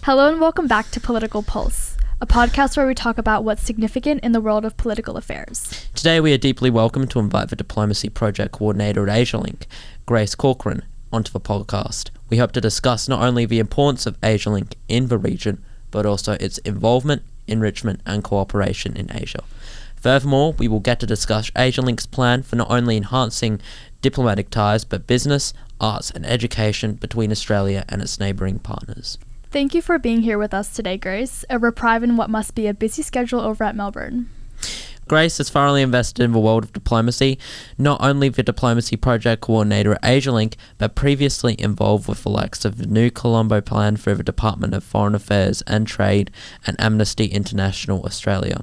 Hello and welcome back to Political Pulse, a podcast where we talk about what's significant in the world of political affairs. Today we are deeply welcome to invite the Diplomacy Project Coordinator at Asialink, Grace Corcoran, onto the podcast. We hope to discuss not only the importance of Asialink in the region, but also its involvement, enrichment and cooperation in Asia. Furthermore, we will get to discuss Asialink's plan for not only enhancing diplomatic ties, but business, arts and education between Australia and its neighbouring partners. Thank you for being here with us today, Grace, a reprieve in what must be a busy schedule over at Melbourne. Grace is thoroughly invested in the world of diplomacy, not only the Diplomacy Project Coordinator at Asialink, but previously involved with the likes of the New Colombo Plan for the Department of Foreign Affairs and Trade and Amnesty International Australia.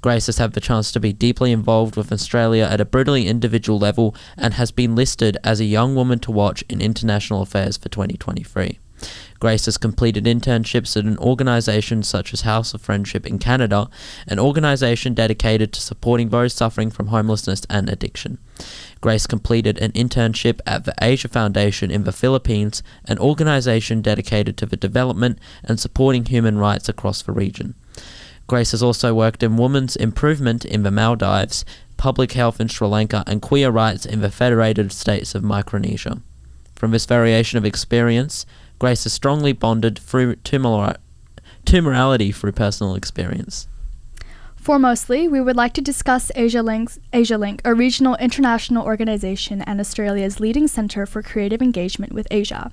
Grace has had the chance to be deeply involved with Australia at a brutally individual level and has been listed as a young woman to watch in international affairs for 2023. Grace has completed internships at an organisation such as House of Friendship in Canada, an organisation dedicated to supporting those suffering from homelessness and addiction. Grace completed an internship at the Asia Foundation in the Philippines, an organisation dedicated to the development and supporting human rights across the region. Grace has also worked in women's improvement in the Maldives, public health in Sri Lanka and queer rights in the Federated States of Micronesia. From this variation of experience, Grace is strongly bonded to morality through personal experience. Foremostly, we would like to discuss Asialink, a regional international organization and Australia's leading centre for creative engagement with Asia.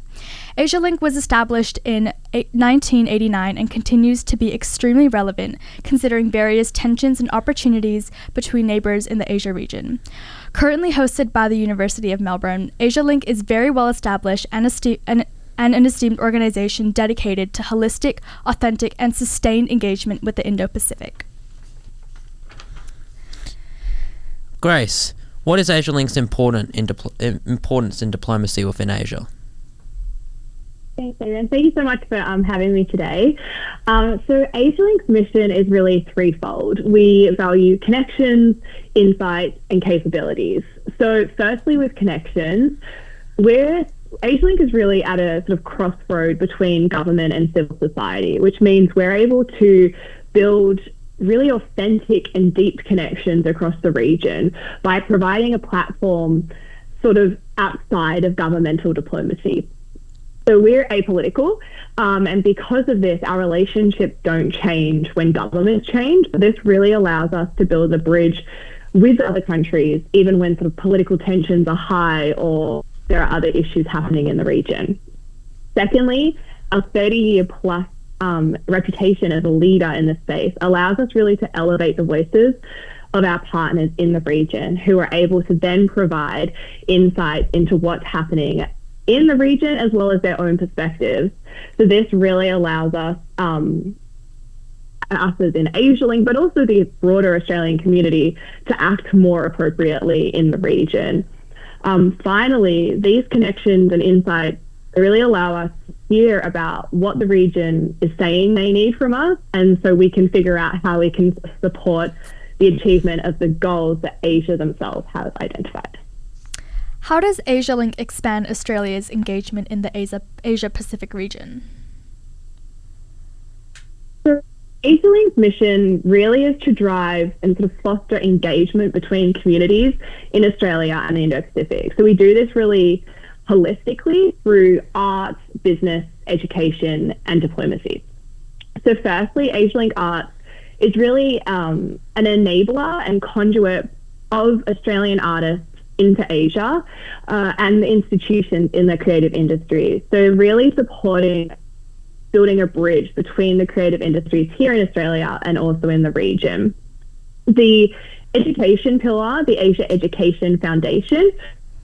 Asialink was established in 1989 and continues to be extremely relevant, considering various tensions and opportunities between neighbours in the Asia region. Currently hosted by the University of Melbourne, Asialink is very well established and an esteemed organisation dedicated to holistic, authentic and sustained engagement with the Indo-Pacific. Grace, what is Asialink's importance in diplomacy within Asia? Thanks, Adrian. Thank you so much for having me today. So Asialink's mission is really threefold. We value connections, insights, and capabilities. So firstly, with connections, Asialink is really at a sort of crossroad between government and civil society, which means we're able to build really authentic and deep connections across the region by providing a platform sort of outside of governmental diplomacy. So we're apolitical, and because of this, our relationships don't change when governments change. But this really allows us to build a bridge with other countries, even when sort of political tensions are high or there are other issues happening in the region. Secondly, our 30-year plus reputation as a leader in this space allows us really to elevate the voices of our partners in the region, who are able to then provide insights into what's happening in the region as well as their own perspectives. So this really allows us as in Asialink, but also the broader Australian community to act more appropriately in the region. Finally, these connections and insights really allow us to hear about what the region is saying they need from us, and so we can figure out how we can support the achievement of the goals that Asia themselves have identified. How does Asialink expand Australia's engagement in the Asia-Pacific region? So Asialink's mission really is to drive and sort of foster engagement between communities in Australia and the Indo-Pacific. So we do this really holistically through arts, business, education, and diplomacy. So firstly, Asialink Arts is really an enabler and conduit of Australian artists into Asia and the institutions in the creative industry. So really supporting building a bridge between the creative industries here in Australia and also in the region. The education pillar, the Asia Education Foundation,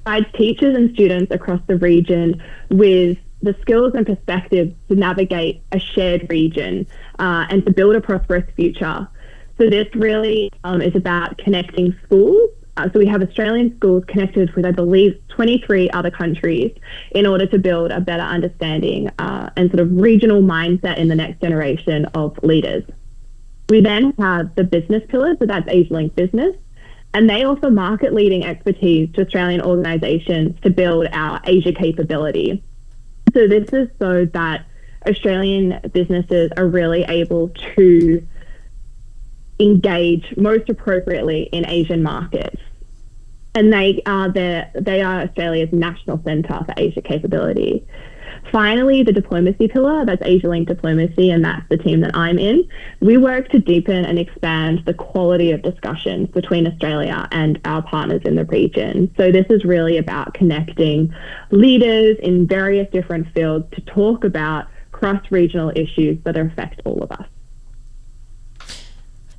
provides teachers and students across the region with the skills and perspectives to navigate a shared region and to build a prosperous future. So this really is about connecting schools. So we have Australian schools connected with, I believe, 23 other countries in order to build a better understanding and sort of regional mindset in the next generation of leaders. We then have the business pillar, so that's Asialink Business, and they offer market-leading expertise to Australian organisations to build our Asia capability. So this is so that Australian businesses are really able to engage most appropriately in Asian markets. And they are Australia's national centre for Asia capability. Finally, the diplomacy pillar, that's Asialink Diplomacy, and that's the team that I'm in. We work to deepen and expand the quality of discussions between Australia and our partners in the region. So this is really about connecting leaders in various different fields to talk about cross-regional issues that affect all of us.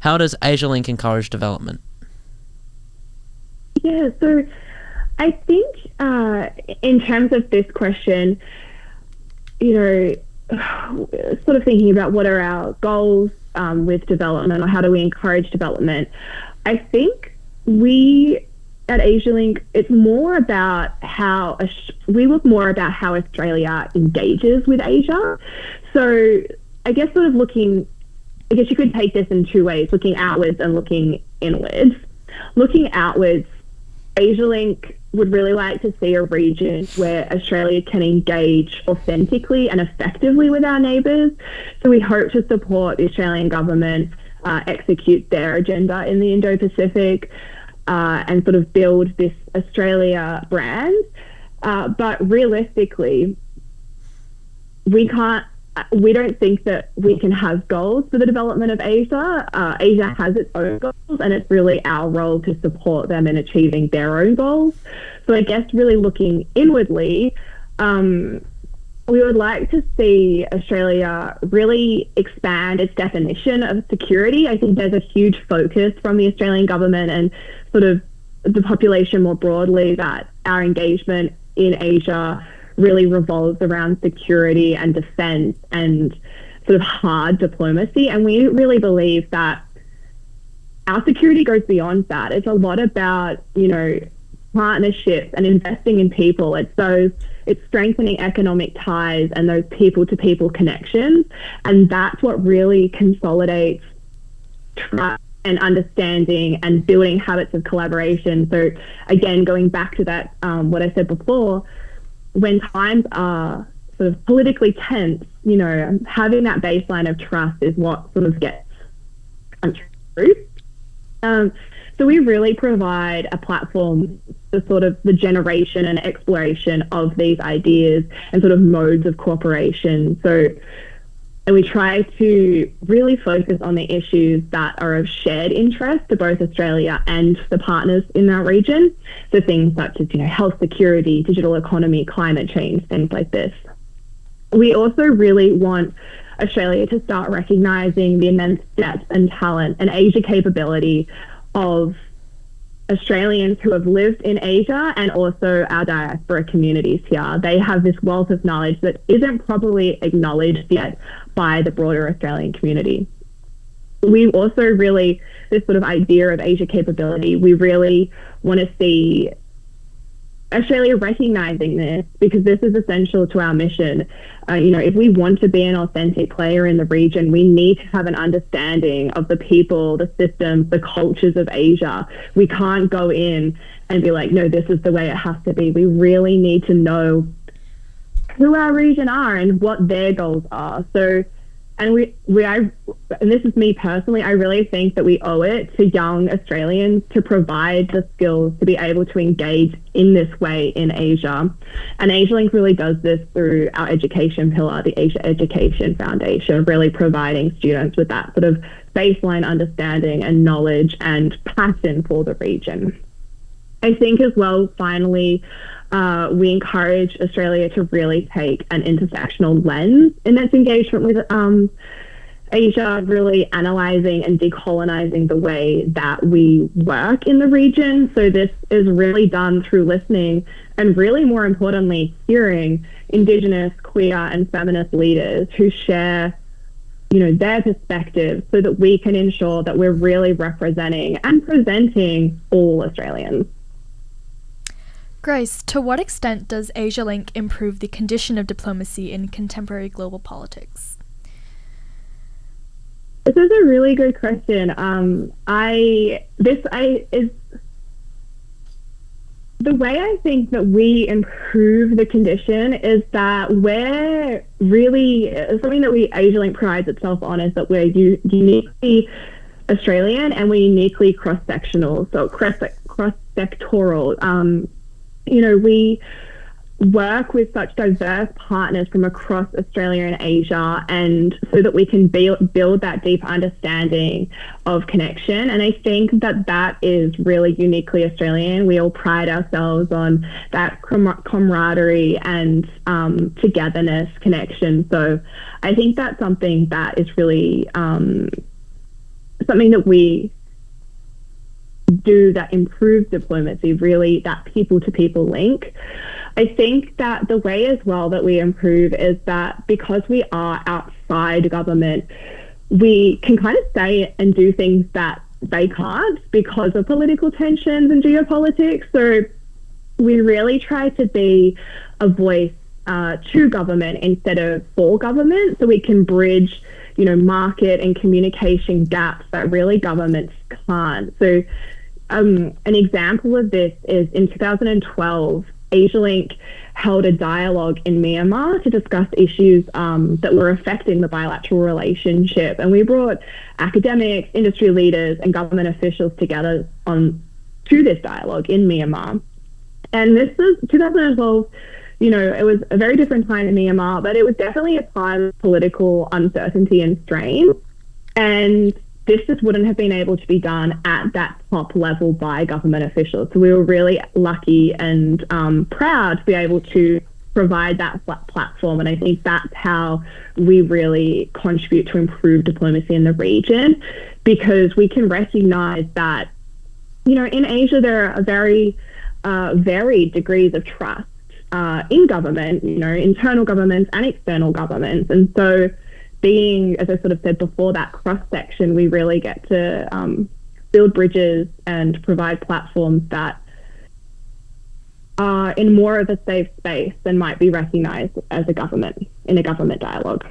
How does Asialink encourage development? Yeah, so I think in terms of this question, sort of thinking about what are our goals with development, or how do we encourage development, I think we at Asialink, it's more about how we look more about how Australia engages with Asia. So I guess you could take this in two ways, looking outwards and looking inwards. Looking outwards, Asialink would really like to see a region where Australia can engage authentically and effectively with our neighbours. So we hope to support the Australian government execute their agenda in the Indo-Pacific and sort of build this Australia brand. But realistically, we don't think that we can have goals for the development of Asia. Asia has its own goals, and it's really our role to support them in achieving their own goals. So I guess really looking inwardly, we would like to see Australia really expand its definition of security. I think there's a huge focus from the Australian government and sort of the population more broadly that our engagement in Asia really revolves around security and defense and sort of hard diplomacy. And we really believe that our security goes beyond that. It's a lot about, partnerships and investing in people. It's strengthening economic ties and those people-to-people connections. And that's what really consolidates trust and understanding and building habits of collaboration. So again, going back to that, what I said before, when times are sort of politically tense, having that baseline of trust is what sort of gets through. So we really provide a platform for sort of the generation and exploration of these ideas and sort of modes of cooperation. And we try to really focus on the issues that are of shared interest to both Australia and the partners in our region. So things such as, health security, digital economy, climate change, things like this. We also really want Australia to start recognising the immense depth and talent and Asia capability of Australians who have lived in Asia and also our diaspora communities here. They have this wealth of knowledge that isn't probably acknowledged yet by the broader Australian community. We also really, this sort of idea of Asia capability, we really want to see Australia recognising this, because this is essential to our mission. If we want to be an authentic player in the region, we need to have an understanding of the people, the systems, the cultures of Asia. We can't go in and be like, no, this is the way it has to be. We really need to know who our region are and what their goals are. So, and and this is me personally, I really think that we owe it to young Australians to provide the skills to be able to engage in this way in Asia. And Asialink really does this through our education pillar, the Asia Education Foundation, really providing students with that sort of baseline understanding and knowledge and passion for the region. I think as well, finally, we encourage Australia to really take an intersectional lens in its engagement with Asia, really analysing and decolonising the way that we work in the region. So this is really done through listening and really, more importantly, hearing Indigenous, queer and feminist leaders who share their perspectives so that we can ensure that we're really representing and presenting all Australians. Grace, to what extent does Asialink improve the condition of diplomacy in contemporary global politics? This is a really good question. the way I think that we improve the condition is that we're really, something that Asialink prides itself on is that we're uniquely Australian and we're uniquely cross-sectional, so cross-sectoral. We work with such diverse partners from across Australia and Asia, and so that we can build that deep understanding of connection. And I think that is really uniquely Australian. We all pride ourselves on that camaraderie and togetherness connection. So I think that's something that is really something that we do that improves diplomacy, really that people-to-people link. I think that the way as well that we improve is that because we are outside government, we can kind of say and do things that they can't because of political tensions and geopolitics. So we really try to be a voice to government instead of for government, so we can bridge, market and communication gaps that really governments can't. So an example of this is in 2012, Asialink held a dialogue in Myanmar to discuss issues that were affecting the bilateral relationship. And we brought academics, industry leaders, and government officials together to this dialogue in Myanmar. And this was 2012. It was a very different time in Myanmar, but it was definitely a time of political uncertainty and strain. And this just wouldn't have been able to be done at that top level by government officials. So we were really lucky and proud to be able to provide that platform. And I think that's how we really contribute to improve diplomacy in the region, because we can recognize that, in Asia, there are very varied degrees of trust in government, internal governments and external governments. And so being, as I sort of said before, that cross-section, we really get to build bridges and provide platforms that are in more of a safe space than might be recognised as a government, in a government dialogue.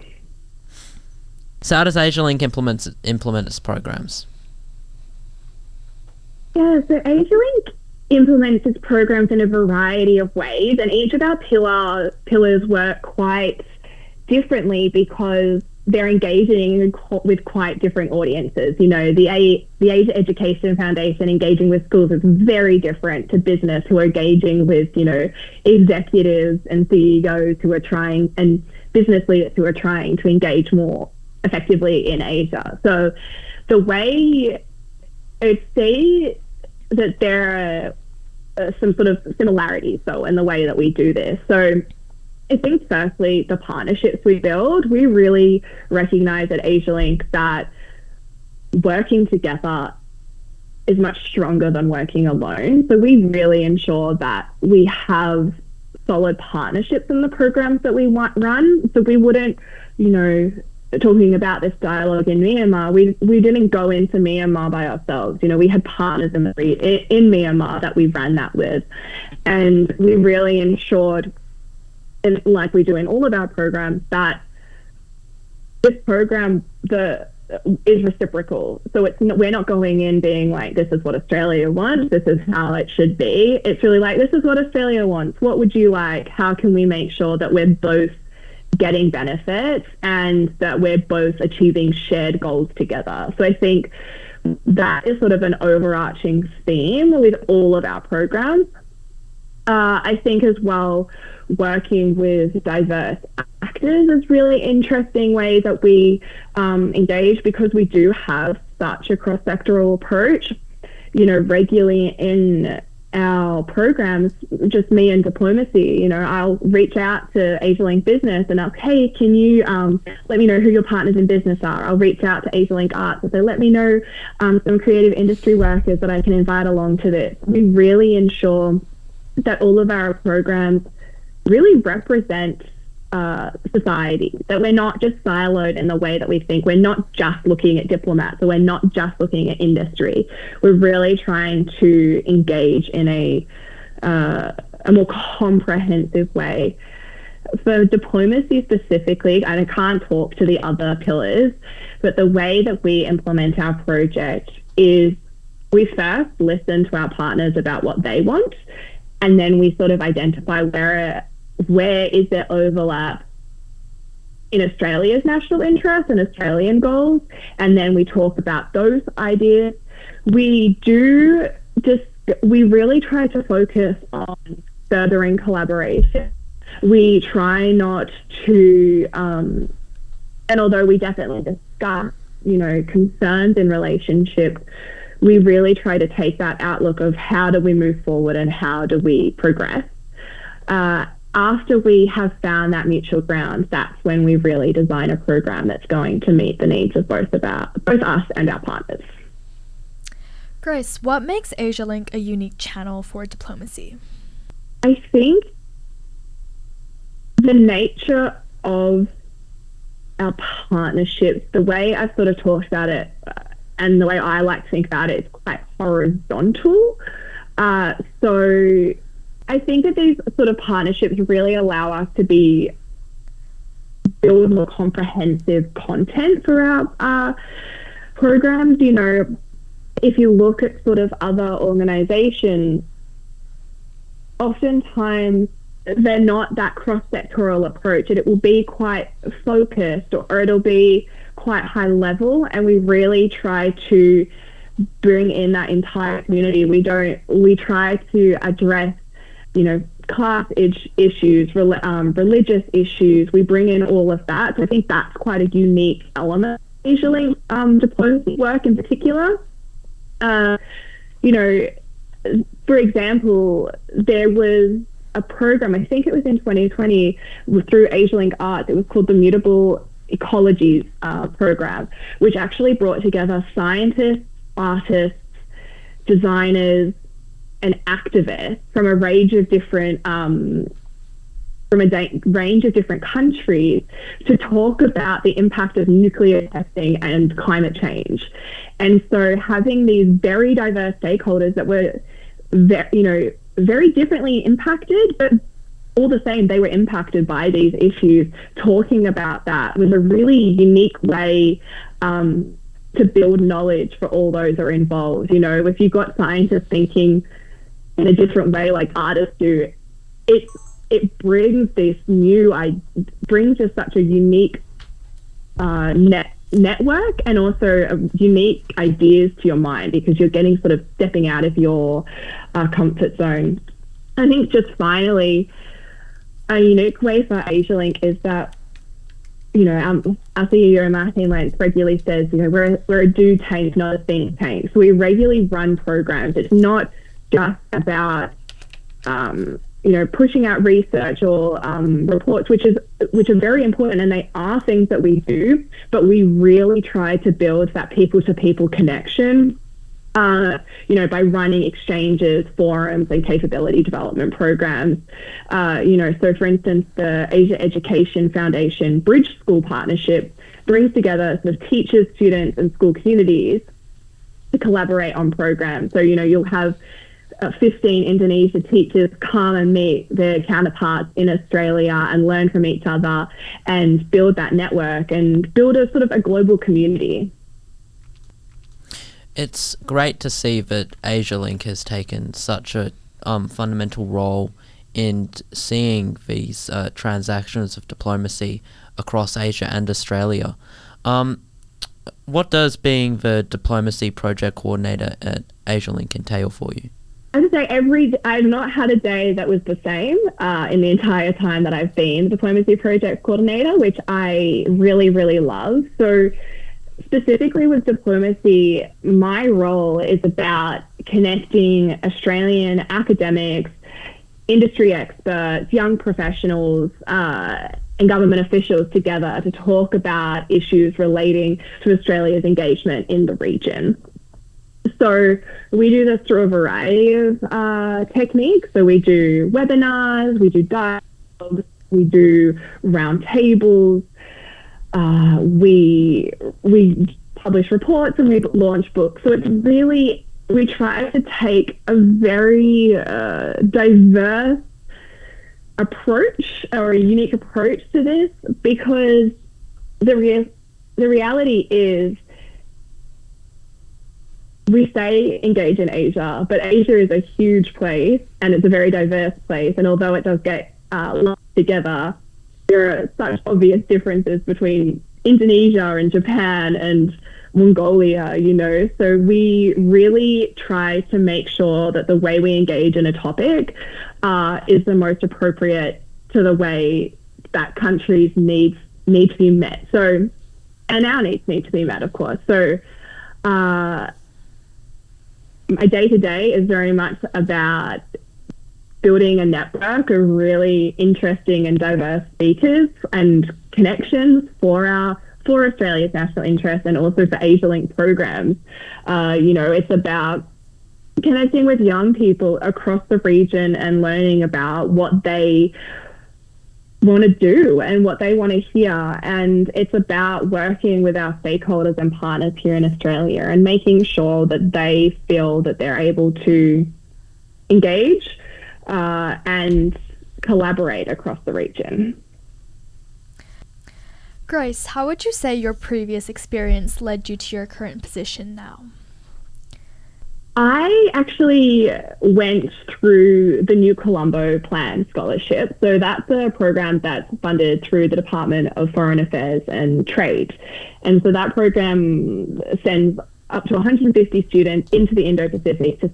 So how does Asialink implement its programs? Yeah, so Asialink implements its programs in a variety of ways, and each of our pillars work quite differently because they're engaging with quite different audiences. The Asia Education Foundation engaging with schools is very different to business, who are engaging with, executives and CEOs who are trying, and business leaders who are trying to engage more effectively in Asia. So the way I'd say that there are some sort of similarities, though, in the way that we do this. So I think firstly, the partnerships we build, we really recognize at Asialink that working together is much stronger than working alone. So we really ensure that we have solid partnerships in the programs that we run. So we wouldn't, talking about this dialogue in Myanmar, we didn't go into Myanmar by ourselves. We had partners in Myanmar that we ran that with. And we really ensured, and like we do in all of our programs, that this program is reciprocal. So we're not going in being like, this is what Australia wants, this is how it should be. It's really like, this is what Australia wants. What would you like? How can we make sure that we're both getting benefits and that we're both achieving shared goals together? So I think that is sort of an overarching theme with all of our programs. I think as well, working with diverse actors is really interesting way that we engage, because we do have such a cross-sectoral approach. Regularly in our programs, just me and diplomacy, I'll reach out to Asialink Business and ask, hey, can you let me know who your partners in business are? I'll reach out to Asialink Arts and say, let me know some creative industry workers that I can invite along to this. We really ensure that all of our programs really represent society, that we're not just siloed in the way that we think. We're not just looking at diplomats, or we're not just looking at industry. We're really trying to engage in a more comprehensive way. For diplomacy specifically, and I can't talk to the other pillars, but the way that we implement our project is we first listen to our partners about what they want, and then we sort of identify where is there overlap in Australia's national interest and Australian goals, and then we talk about those ideas. We really try to focus on furthering collaboration. We try not to, and although we definitely discuss, concerns in relationships, we really try to take that outlook of how do we move forward and how do we progress. After we have found that mutual ground, that's when we really design a program that's going to meet the needs of both us and our partners. Grace, what makes Asialink a unique channel for diplomacy? I think the nature of our partnerships, the way I've sort of talked about it, and the way I like to think about it, is quite horizontal. So I think that these sort of partnerships really allow us to build more comprehensive content for our programs. If you look at sort of other organizations, oftentimes they're not that cross-sectoral approach, and it will be quite focused or it'll be quite high level, and we really try to bring in that entire community. We try to address, class issues, religious issues. We bring in all of that. So I think that's quite a unique element of Asialink diplomacy work in particular. For example, there was a program, I think it was in 2020, through Asialink Arts. It was called the Mutable Ecologies program, which actually brought together scientists, artists, designers, and activists from a range of different countries to talk about the impact of nuclear testing and climate change. And so having these very diverse stakeholders that were very differently impacted, but all the same, they were impacted by these issues. Talking about that was a really unique way to build knowledge for all those that are involved. If you've got scientists thinking in a different way like artists do, it brings just such a unique network, and also unique ideas to your mind, because you're getting sort of stepping out of your comfort zone. I think just finally, a unique way for Asialink is that, our CEO Martin Lance regularly says, we're a do tank, not a think tank. So we regularly run programs. It's not just about pushing out research or reports, which are very important, and they are things that we do, but we really try to build that people-to-people connection, by running exchanges, forums, and capability development programs. So for instance, the Asia Education Foundation Bridge School Partnership brings together sort of teachers, students, and school communities to collaborate on programs. So, you'll have 15 Indonesia teachers come and meet their counterparts in Australia and learn from each other and build that network and build a sort of a global community. It's great to see that Asialink has taken such a fundamental role in seeing these transactions of diplomacy across Asia and Australia. What does being the diplomacy project coordinator at Asialink entail for you? I would say I've not had a day that was the same in the entire time that I've been diplomacy project coordinator, which I really, really love. So specifically with diplomacy, my role is about connecting Australian academics, industry experts, young professionals, and government officials together to talk about issues relating to Australia's engagement in the region. So we do this through a variety of techniques. So we do webinars, we do dialogues, we do roundtables, we publish reports, and we launch books. So it's really, we try to take a very diverse approach, or a unique approach to this, because the reality is we say engage in Asia, but Asia is a huge place and it's a very diverse place. And although it does get lumped together, there are such obvious differences between Indonesia and Japan and Mongolia, so we really try to make sure that the way we engage in a topic is the most appropriate to the way that countries need to be met. So, and our needs need to be met, of course. So, my day-to-day is very much about building a network of really interesting and diverse speakers and connections for Australia's national interest and also for Asialink programs. It's about connecting with young people across the region and learning about what they want to do and what they want to hear. And it's about working with our stakeholders and partners here in Australia and making sure that they feel that they're able to engage and collaborate across the region. Grace, how would you say your previous experience led you to your current position now? I actually went through the New Colombo Plan Scholarship. So that's a program that's funded through the Department of Foreign Affairs and Trade. And so that program sends up to 150 students into the Indo-Pacific to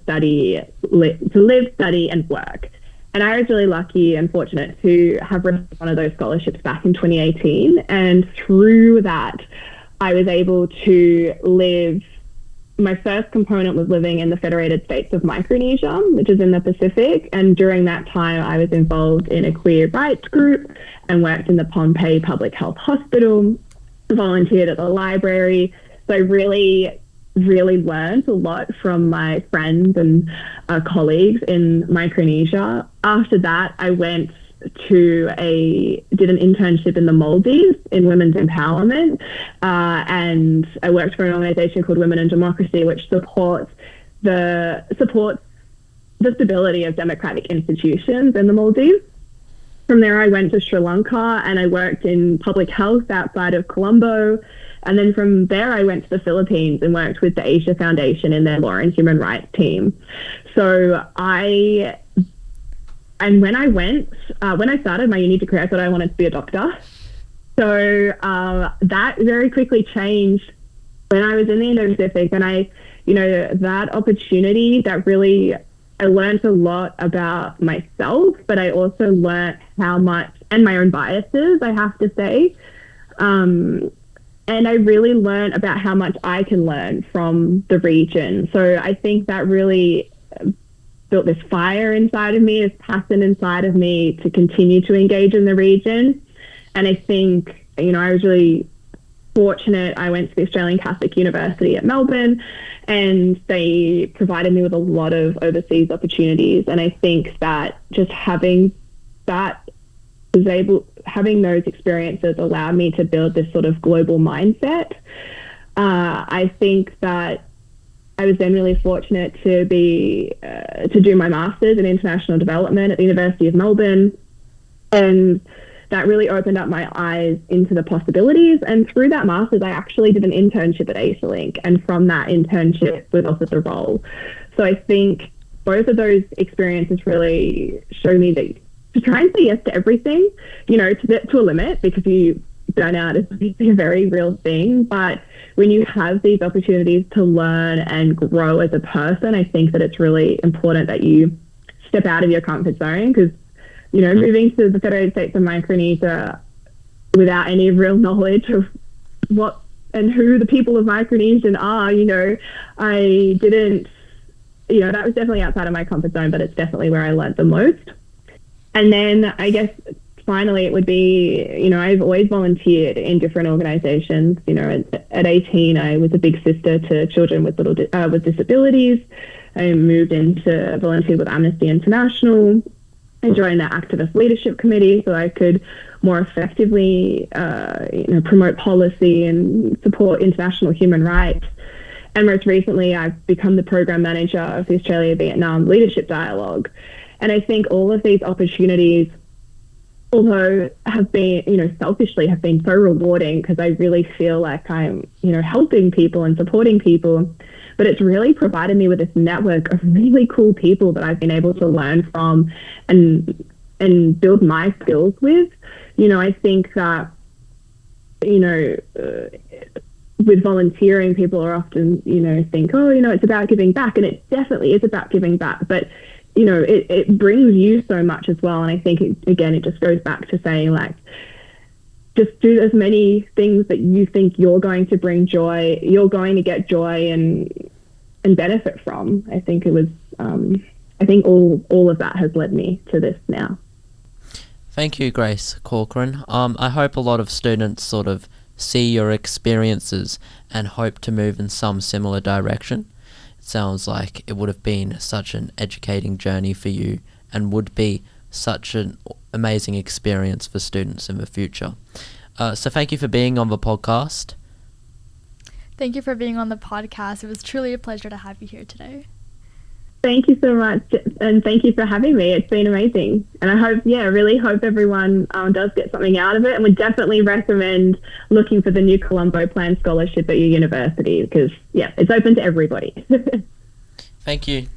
live, study, and work. And I was really lucky and fortunate to have received one of those scholarships back in 2018. And through that, I was able to live. My first component was living in the Federated States of Micronesia, which is in the Pacific. And during that time, I was involved in a queer rights group and worked in the Pohnpei Public Health Hospital, volunteered at the library. So I really learned a lot from my friends and colleagues in Micronesia. After that, I went did an internship in the Maldives in women's empowerment, and I worked for an organization called Women in Democracy, which supports the stability of democratic institutions in the Maldives. From there, I went to Sri Lanka and I worked in public health outside of Colombo. And then from there, I went to the Philippines and worked with the Asia Foundation in their law and human rights team. So when I started my uni degree, I thought I wanted to be a doctor. So that very quickly changed when I was in the Indo-Pacific, and that opportunity that really, I learned a lot about myself, but I also learned how much, and my own biases, I have to say. And I really learned about how much I can learn from the region. So I think that really built this fire inside of me, this passion inside of me to continue to engage in the region. And I think, I was really fortunate. I went to the Australian Catholic University at Melbourne, and they provided me with a lot of overseas opportunities. And I think that just having those experiences allowed me to build this sort of global mindset. I think that I was then really fortunate to do my master's in international development at the University of Melbourne, and that really opened up my eyes into the possibilities. And through that master's, I actually did an internship at Asialink, and from that internship was offered the role. So I think both of those experiences really show me that to try and say yes to everything, to a limit, because burnout is a very real thing. But when you have these opportunities to learn and grow as a person, I think that it's really important that you step out of your comfort zone, because, moving to the Federated States of Micronesia without any real knowledge of what and who the people of Micronesia are, I didn't, that was definitely outside of my comfort zone, but it's definitely where I learned the most. And then I guess finally it would be, I've always volunteered in different organizations. At 18, I was a big sister to children with disabilities. I moved into volunteer with Amnesty International. I joined the activist leadership committee so I could more effectively, promote policy and support international human rights. And most recently, I've become the program manager of the Australia-Vietnam Leadership Dialogue. And I think all of these opportunities although have been, selfishly have been so rewarding because I really feel like I'm, helping people and supporting people. But it's really provided me with this network of really cool people that I've been able to learn from and build my skills with. I think that, with volunteering, people are often, think, oh, it's about giving back. And it definitely is about giving back. But, it brings you so much as well. And I think, it just goes back to saying, like, just do as many things that you think you're going to bring joy, you're going to get joy and benefit from. I think it was, I think all of that has led me to this now. Thank you, Grace Corcoran. I hope a lot of students sort of see your experiences and hope to move in some similar direction. It sounds like it would have been such an educating journey for you and would be such an amazing experience for students in the future. So thank you for being on the podcast. Thank you for being on the podcast. It was truly a pleasure to have you here today. Thank you so much, and thank you for having me. It's been amazing, and I really hope everyone does get something out of it, and would definitely recommend looking for the New Colombo Plan Scholarship at your university because, it's open to everybody. Thank you.